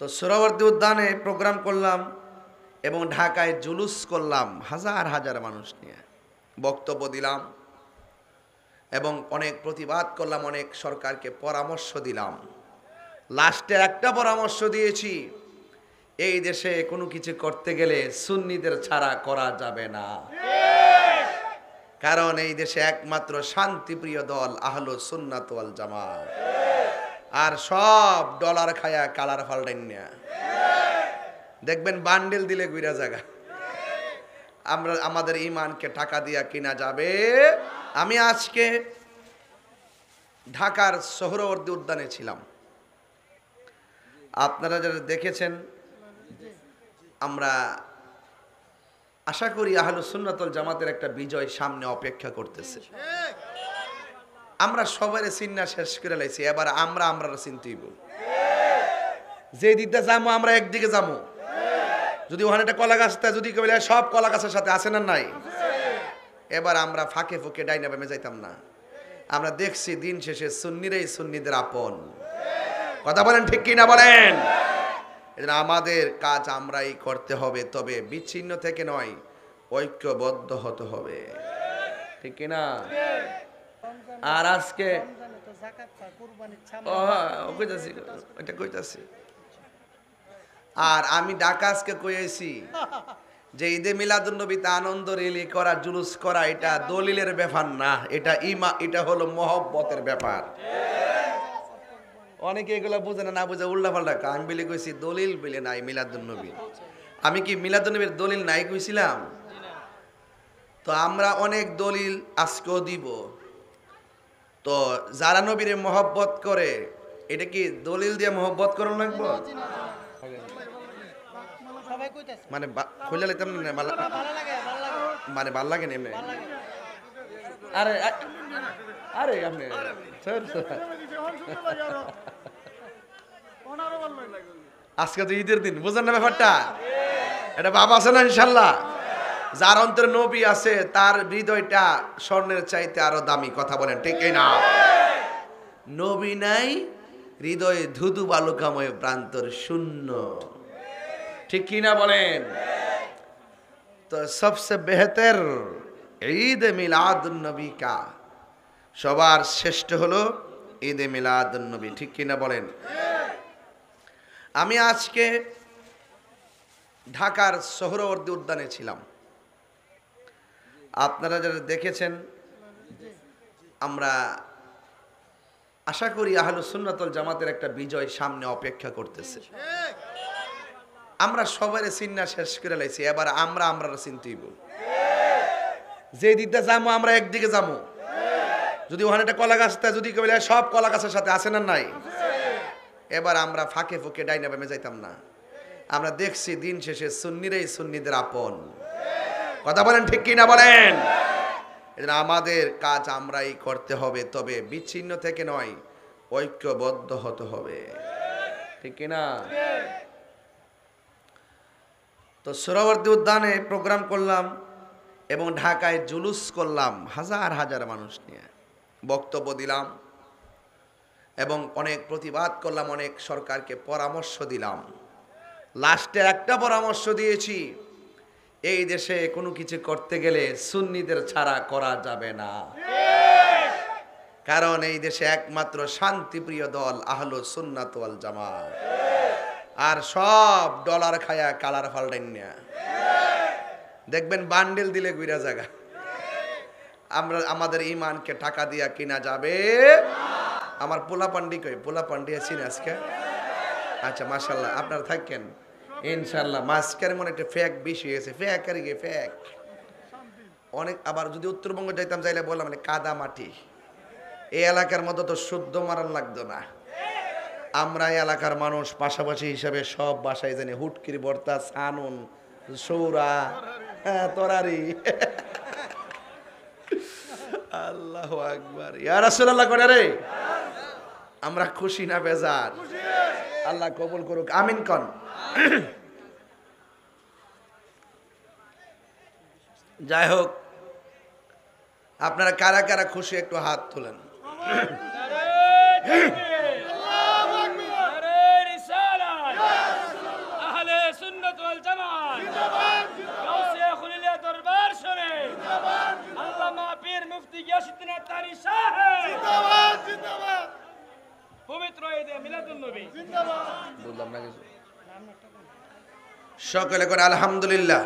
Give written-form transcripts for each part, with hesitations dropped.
তো সোহরাওয়ার্দী উদ্যানে প্রোগ্রাম করলাম এবং ঢাকায় জুলুস করলাম হাজার হাজার মানুষ নিয়ে, বক্তব্য দিলাম এবং অনেক প্রতিবাদ করলাম, অনেক সরকারকে পরামর্শ দিলাম। লাস্টে একটা পরামর্শ দিয়েছি, এই দেশে কোনো কিছু করতে গেলে সুন্নিদের ছাড়া করা যাবে না, কারণ এই দেশে একমাত্র শান্তিপ্রিয় দল আহলুস সুন্নাত ওয়াল জামাত, আর সব ডলার খায়া কালার ফাল্টাইন না। দেখবেন বান্ডেল দিলে গুইরা জায়গা, আমরা আমাদের ইমানকে টাকা দিয়া কিনা যাবে। আমি আজকে ঢাকার সোহরাওয়ার্দী উদ্যানে ছিলাম, আপনারা যারা দেখেছেন। আমরা আশা করি আহলুস সুন্নাত ওয়াল জামাতের একটা বিজয় সামনে অপেক্ষা করতেছে। আমরা সবারে চিন্না শেষ করে লাইছি, এবার আমরা চিনতেইব। যে দিকটা যাবো আমরা একদিকে যাবো, যদি ওখানে একটা কলা গাছটা যদি কেউ সব কলা গাছের সাথে আছে না নাই, এবার আমরা ফাঁকে ফুকে ডাইনা বেমে যাইতাম না। আমরা দেখছি দিন শেষে সুন্নিরাই সুন্নিদের আপন। কথা বলেন ঠিক কি না বলেন? এজন্য আমাদের কাজ আমরাই করতে হবে, তবে বিচ্ছিন্ন থেকে নয়, ঐক্যবদ্ধ হতে হবে, ঠিক কি না? আর আজকে কইতাছি আর আমি ঢাকা আজকে কইছি যে ঈদে মিলাদুন্নবীতে আনন্দ রেলি করা, জুলুস করা, এটা দলিলের ব্যাপার না, এটা হলো মহব্বতের ব্যাপার। অনেকে এগুলো বুঝে না বুঝে উল্টা পাল্টা। আমি বলে কইছি দলিল বলে নাই মিলাদুন্নবী। আমি কি মিলাদুন্নবীর দলিল নাই কইছিলাম? তো আমরা অনেক দলিল আজকেও দিব। তো যারা নবীর মহব্বত করে, এটা কি দলিল দিয়ে মহব্বত করানো লাগবে? মানে খুলে লাইতাম না, মানে ভাল লাগে না। আরে আরে আপনি আজকে তো ঈদের দিন, বুঝেন না ব্যাপারটা? এটা বাবা আছে না ইনশাল্লাহ। যার অন্তরে নবী আছে তার হৃদয়টা স্বর্ণের চাইতে আরো দামি। কথা বলেন ঠিক না? নবী নাই হৃদয়ে ধুধু বালুকাময় প্রান্তর শূন্য, ঠিক কি না বলেন? তো সবচেয়ে বেহতর ঈদ মিলাদুন নবী কা, সবার শ্রেষ্ঠ হলো ঈদ মিলাদুন নবী, ঠিক কি না বলেন? আমি আজকে ঢাকার সোহরাওয়ার্দী উদ্যানে ছিলাম, আপনারা যারা দেখেছেন। আমরা আশা করি আহলুস সুন্নাত ওয়াল জামাতের একটা বিজয় সামনে অপেক্ষা করতেছে। আমরা সবারে চিন্না শেষ করে লাইছি, এবার আমরা চিনতেইব। যে দিকটা যাবো আমরা একদিকে যাবো, যদি ওখানে একটা কলা গাছটা যদি কেউ সব কলা গাছের সাথে আছে না নাই, এবার আমরা ফাঁকে ফুকে ডাইনা বেমে যাইতাম না। আমরা দেখছি দিন শেষে সুন্নিরাই সুন্নিদের আপন। কথা বলেন ঠিক কি না বলেন? এজন্য আমাদের কাজ আমরাই করতে হবে, তবে বিচ্ছিন্ন থেকে নয়, ঐক্যবদ্ধ হতে হবে, ঠিক কি না? তো সোহরাওয়ার্দী উদ্যানে প্রোগ্রাম করলাম এবং ঢাকায় জুলুস করলাম হাজার হাজার মানুষ নিয়ে, বক্তব্য দিলাম এবং অনেক প্রতিবাদ করলাম, অনেক সরকারকে পরামর্শ দিলাম। লাস্টে একটা পরামর্শ দিয়েছি, এই দেশে কোনো কিছু করতে গেলে সুন্নিদের ছাড়া করা যাবে না, কারণ এই দেশে একমাত্র শান্তিপ্রিয় দল আহলুস সুন্নাত ওয়াল জামাত, আর সব ডলার খায়া কালার ফাল্টাইন না। দেখবেন বান্ডেল দিলে গুইরা জায়গা, আমরা আমাদের ইমানকে টাকা দিয়া কিনা যাবে। আমার পোলা পান্ডি কই? পোলা পান্ডি আছেন আজকে? আচ্ছা মাশাআল্লাহ, আপনারা থাকেন ইনশাআল্লাহ। মাস্কের মনে একটা ফেক বেশি হয়েছে, ফেক আর কি ফেক অনেক। আবার যদি উত্তরবঙ্গ যাইতাম, যাইলে বললাম মানে কাদা মাটি, এই এলাকার মতো তো শুদ্ধ মারান লাগতো না। আমরা এই এলাকার মানুষ পাশাপাশি হিসাবে সব বাসায় জানি হুটকির ভর্তা, সানুন, সৌরা, তরারি। আল্লাহু আকবার, ইয়া রাসূলুল্লাহ করে রে। আমরা খুশি না বেজার? আল্লাহ কবুল করুক, আমিন কন। যাই হোক, আপনারা কারা কারা খুশি একটু হাত তোলেন। বুঝলাম না কিছু। সকলে করে আলহামদুলিল্লাহ।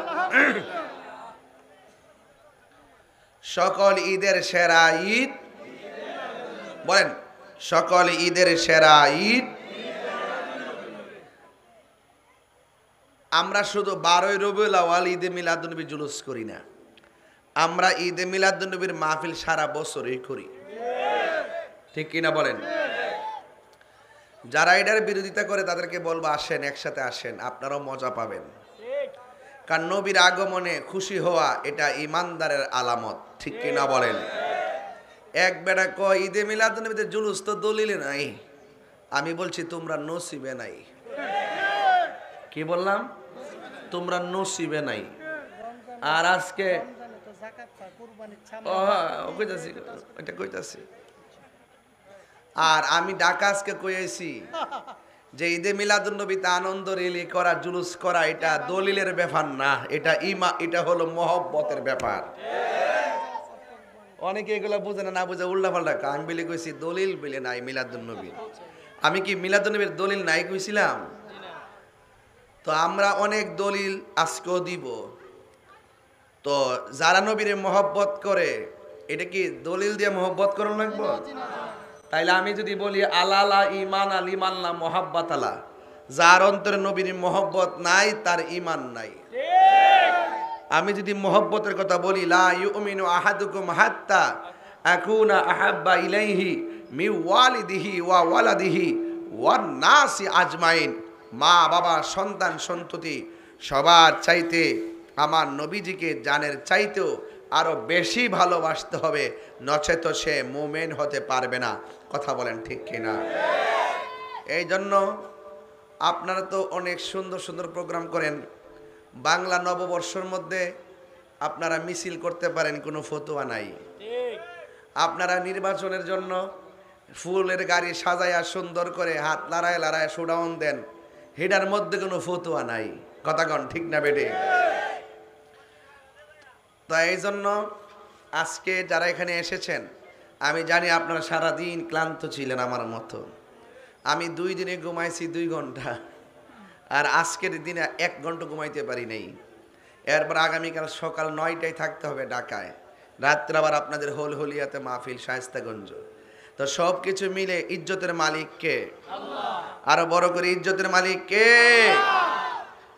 সকল ঈদের সেরা ঈদ, বলেন সকল ঈদের সেরা ঈদ। আমরা শুধু 12ই রবিউল আউয়াল ঈদে মিলাদুন্নবী জুলুস করি না, আমরা ঈদে মিলাদুন্নবীর মাহফিল সারা বছরই করি, ঠিক কিনা বলেন? যারা এটার বিরোধিতা করে তাদেরকে বলবো আসেন, একসাথে আসেন, আপনারাও মজা পাবেন। কারণ নবীর আগমনে খুশি হওয়া এটা ইমানদারের আলামত, ঠিক কিনা বলেন? এক বেটা কয় ঈদে মিলাদুন্নবীতে জুলুস তো দলিলে নাই, আমি বলছি তোমরা নসিবে নাই। কি বললাম? তোমরা নসিবে নাই। আর আজকে কইতাছি, আর আমি ঢাকা আজকে কইছি যে ঈদে মিলাদুন্নবীতে আনন্দ রেলি করা, জুলুস করা এটা দলিলের ব্যাপার না, এটা এটা হলো মহব্বতের ব্যাপার। অনেকে এগুলো বুঝে না, বুঝে উল্টা পাল্টা। আমি বলে কইছি দলিল বলে নাই মিলাদুন্নবীর। আমি কি মিলাদুন্নবীর দলিল নাই কইছিলাম? তো আমরা অনেক দলিল আজকেও দিব। তো যারা নবীরে মহব্বত করে, এটা কি দলিল দিয়ে মহব্বত করুন লাগবো? তাইলে আমি যদি বলি আলালা ইমান আল ইমান না মহাব্বাত আলা, যার অন্তরে নবীর মহব্বত নাই তার ইমান নাই। আমি যদি মহব্বতের কথা বলি লা ইউমিনু আহাদুকুম হাত্তা আকুনা আহাব্বা ইলাইহি মি ওয়ালিদিহি ওয়া ওয়ালাদিহি ওয়ান নাসি আজমাইন, মা বাবা সন্তান সন্ততি সবার চাইতে আমার নবীজিকে জানের চাইতেও আরো বেশি ভালোবাসতে হবে, নচেত সে মুমিন হতে পারবে না। কথা বলেন ঠিক কিনা? এই জন্য আপনারা তো অনেক সুন্দর সুন্দর প্রোগ্রাম করেন। বাংলা নববর্ষের মধ্যে আপনারা মিছিল করতে পারেন, কোনো ফতোয়া নাই। আপনারা নির্বাচনের জন্য ফুলের গাড়ি সাজাইয়া সুন্দর করে হাত লড়ায় লড়ায় শোডাউন দেন, হেডার মধ্যে কোনো ফতোয়া নাই। কথা কন ঠিক না বেটে? তো এই জন্য আজকে যারা এখানে এসেছেন, আমি জানি আপনারা সারাদিন ক্লান্ত ছিলেন আমার মতো। আমি 2 দিনে ঘুমাইছি 2 ঘন্টা, আর আজকের দিনে 1 ঘন্টা ঘুমাইতে পারি নাই। এরপর আগামীকাল সকাল 9টায় থাকতে হবে ঢাকায়, রাত্রে আবার আপনাদের হলহলিয়াতে মাহফিল শায়েস্তাগঞ্জ। তো সব কিছু মিলে ইজ্জতের মালিক কে? আল্লাহ। আরো বড় করে ইজ্জতের মালিক কে?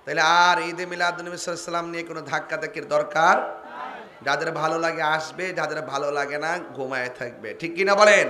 তাহলে আর ঈদে মিলাদুন্নবী সাল্লাল্লাহু আলাইহি ওয়াসাল্লাম নিয়ে কোনো ধাক্কাধাক্কির দরকার। যাদের ভালো লাগে আসবে, যাদের ভালো লাগে না ঘুমায় থাকবে, ঠিক কিনা বলেন?